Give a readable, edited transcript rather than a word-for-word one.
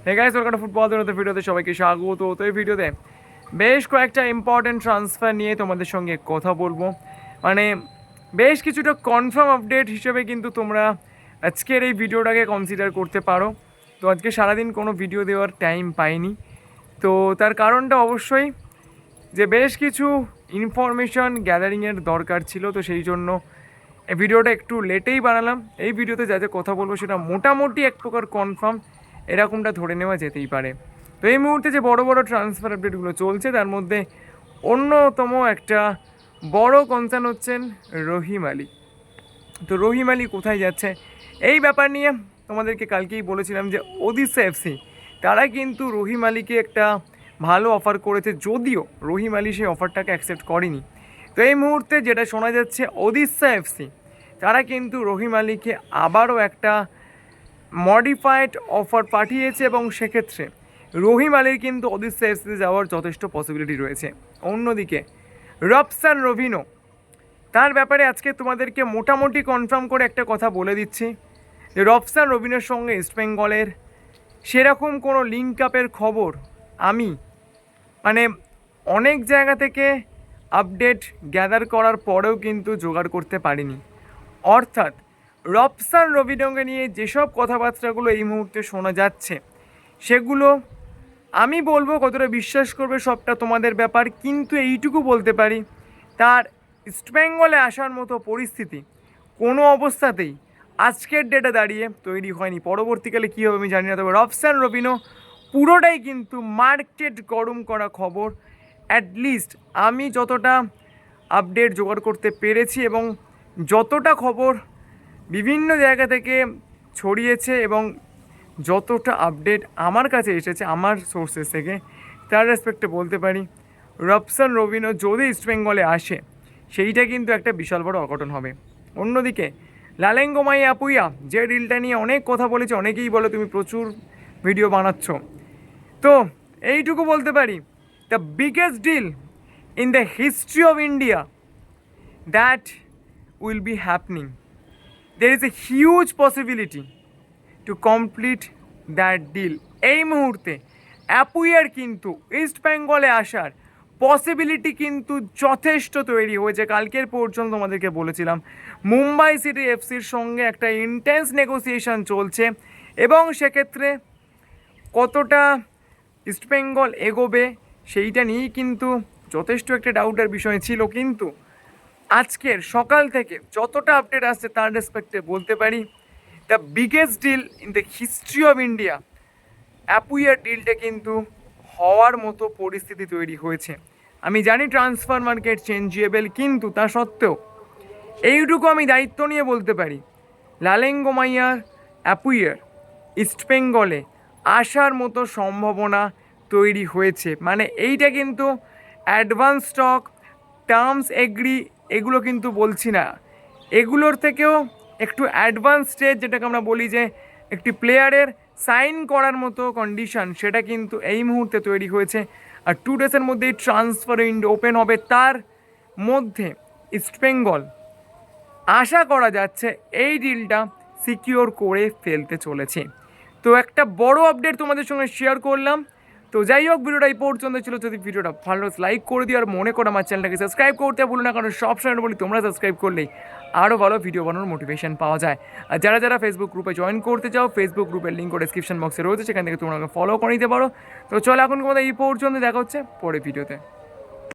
Hey guys, welcome to football দুনিয়াতে ভিডিওতে সবাইকে স্বাগত। তো এই ভিডিওতে বেশ কয়েকটা ইম্পর্টেন্ট ট্রান্সফার নিয়ে তোমাদের সঙ্গে কথা বলবো। মানে বেশ কিছুটা কনফার্ম আপডেট হিসেবে কিন্তু তোমরা আজকের এই ভিডিওটাকে কনসিডার করতে পারো। তো আজকে সারাদিন কোনো ভিডিও দেওয়ার টাইম পাইনি, তো তার কারণটা অবশ্যই যে বেশ কিছু ইনফরমেশন গ্যাদারিংয়ের দরকার ছিল। তো সেই জন্য এই ভিডিওটা একটু লেটেই বানালাম। এই ভিডিওতে যাতে কথা বলবো সেটা মোটামুটি এক প্রকার কনফার্ম এরকমটা ধরে নেওয়া যেতেই পারে। তো এই মুহূর্তে যে বড় বড় ট্রান্সফার আপডেটগুলো চলছে তার মধ্যে অন্যতম একটা বড় কনসার্ন হচ্ছেন রহিম আলী। তো রহিম আলী কোথায় যাচ্ছে এই ব্যাপার নিয়ে তোমাদেরকে কালকেই বলেছিলাম যে ওদিশা এফসি তারা কিন্তু রহিম আলীকে একটা ভালো অফার করেছে, যদিও রহিম আলী সেই অফারটাকে অ্যাকসেপ্ট করেনি। তো এই মুহূর্তে যেটা শোনা যাচ্ছে ওদিশা এফসি তারা কিন্তু রহিম আলীকে আবারও একটা মডিফাইড অফার পাঠিয়েছে এবং সেক্ষেত্রে রহিম আলীর কিন্তু ওদিশা এফসিতে যাওয়ার যথেষ্ট পসিবিলিটি রয়েছে। অন্যদিকে রবসান রবিনো, তার ব্যাপারে আজকে তোমাদেরকে মোটামুটি কনফার্ম করে একটা কথা বলে দিচ্ছি যে রবসান রবিনোর সঙ্গে ইস্টবেঙ্গলের সেরকম কোনো লিঙ্ক আপের খবর আমি অনেক জায়গা থেকে আপডেট গ্যাদার করার পরেও কিন্তু জোগাড় করতে পারিনি। অর্থাৎ রবসান রবিনোকে নিয়ে যেসব কথাবার্তাগুলো এই মুহূর্তে শোনা যাচ্ছে সেগুলো আমি বলবো কতটা বিশ্বাস করবে সবটা তোমাদের ব্যাপার, কিন্তু এইটুকু বলতে পারি তার ইস্টবেঙ্গলে আসার মতো পরিস্থিতি কোনো অবস্থাতেই আজকের ডেটে দাঁড়িয়ে তৈরি হয়নি। পরবর্তীকালে কী হবে আমি জানি না, তবে রবসান রবিনো পুরোটাই কিন্তু মার্কেট গরম করা খবর। অ্যাটলিস্ট আমি যতটা আপডেট জোগাড় করতে পেরেছি এবং যতটা খবর বিভিন্ন জায়গা থেকে ছড়িয়েছে এবং যতটা আপডেট আমার কাছে এসেছে আমার সোর্সেস থেকে, তার রেসপেক্টে বলতে পারি রবসান রবিনো যদি ইস্টবেঙ্গলে আসে সেইটা কিন্তু একটা বিশাল বড় অঘটন হবে। অন্যদিকে লালেঙ্গমাই আপুইয়া যে ডিলটা নিয়ে অনেক কথা বলেছে, অনেকেই বলে তুমি প্রচুর ভিডিও বানাচ্ছ, তো এইটুকু বলতে পারি the biggest deal in the history of India that will be happening. there is a huge possibility to complete that deal। এই মুহূর্তে অ্যাপুইয়ার কিন্তু ইস্ট বেঙ্গলে আসার পসিবিলিটি কিন্তু যথেষ্ট তৈরি হয়েছে। কালকের পর্যন্ত তোমাদেরকে বলেছিলাম মুম্বাই সিটি এফসির সঙ্গে একটা ইন্টেন্স নেগোসিয়েশন চলছে এবং সেক্ষেত্রে কতটা ইস্টবেঙ্গল এগোবে সেইটা নিয়েই কিন্তু যথেষ্ট একটা ডাউটের বিষয় ছিল। কিন্তু আজকের সকাল থেকে যতটা আপডেট আসছে তার রেসপেক্টে বলতে পারি the biggest deal in the history of India, অ্যাপুইয়ার ডিলটা কিন্তু হওয়ার মতো পরিস্থিতি তৈরি হয়েছে। আমি জানি ট্রান্সফার মার্কেট চেঞ্জেবল, কিন্তু তা সত্ত্বেও এইটুকু আমি দায়িত্ব নিয়ে বলতে পারি লালেঙ্গমাইয়ার অ্যাপুইয়ার ইস্টবেঙ্গলে আসার মতো সম্ভাবনা তৈরি হয়েছে। এইটা কিন্তু অ্যাডভান্স স্টক টার্মস এগ্রি এগুলো কিন্তু বলছি না, এগুলোর থেকেও একটু অ্যাডভান্স স্টেজ যেটাকে আমরা বলি যে একটি প্লেয়ারের সাইন করার মতো কন্ডিশন, সেটা কিন্তু এই মুহূর্তে তৈরি হয়েছে। আর 2 ডেজের মধ্যেই ট্রান্সফার উইন্ডো ওপেন হবে, তার মধ্যে ইস্টবেঙ্গল আশা করা যাচ্ছে এই ডিলটা সিকিওর করে ফেলতে চলেছে। তো একটা বড় আপডেট তোমাদের সঙ্গে শেয়ার করলাম। তো যাই হোক, ভিডিওটা এই পর্যন্ত ছিল। যদি ভিডিওটা ভালো লাইক করে দিও আর মনে করো আমার চ্যানেলটাকে সাবস্ক্রাইব করতে ভুলো না, কারণ সব সময় বলি তোমরা সাবস্ক্রাইব করলেই আরও ভালো ভিডিও বানানোর মোটিভেশন পাওয়া যায়। আর যারা যারা ফেসবুক গ্রুপে জয়েন করতে চাও, ফেসবুক গ্রুপের লিঙ্ক ডিসক্রিপশন বক্সে রয়েছে, সেখান থেকে তোমরা ফলো করে নিতে পারো। তো চলো এখন তোমাদের এই পর্যন্ত দেখা হচ্ছে পরে ভিডিওতে।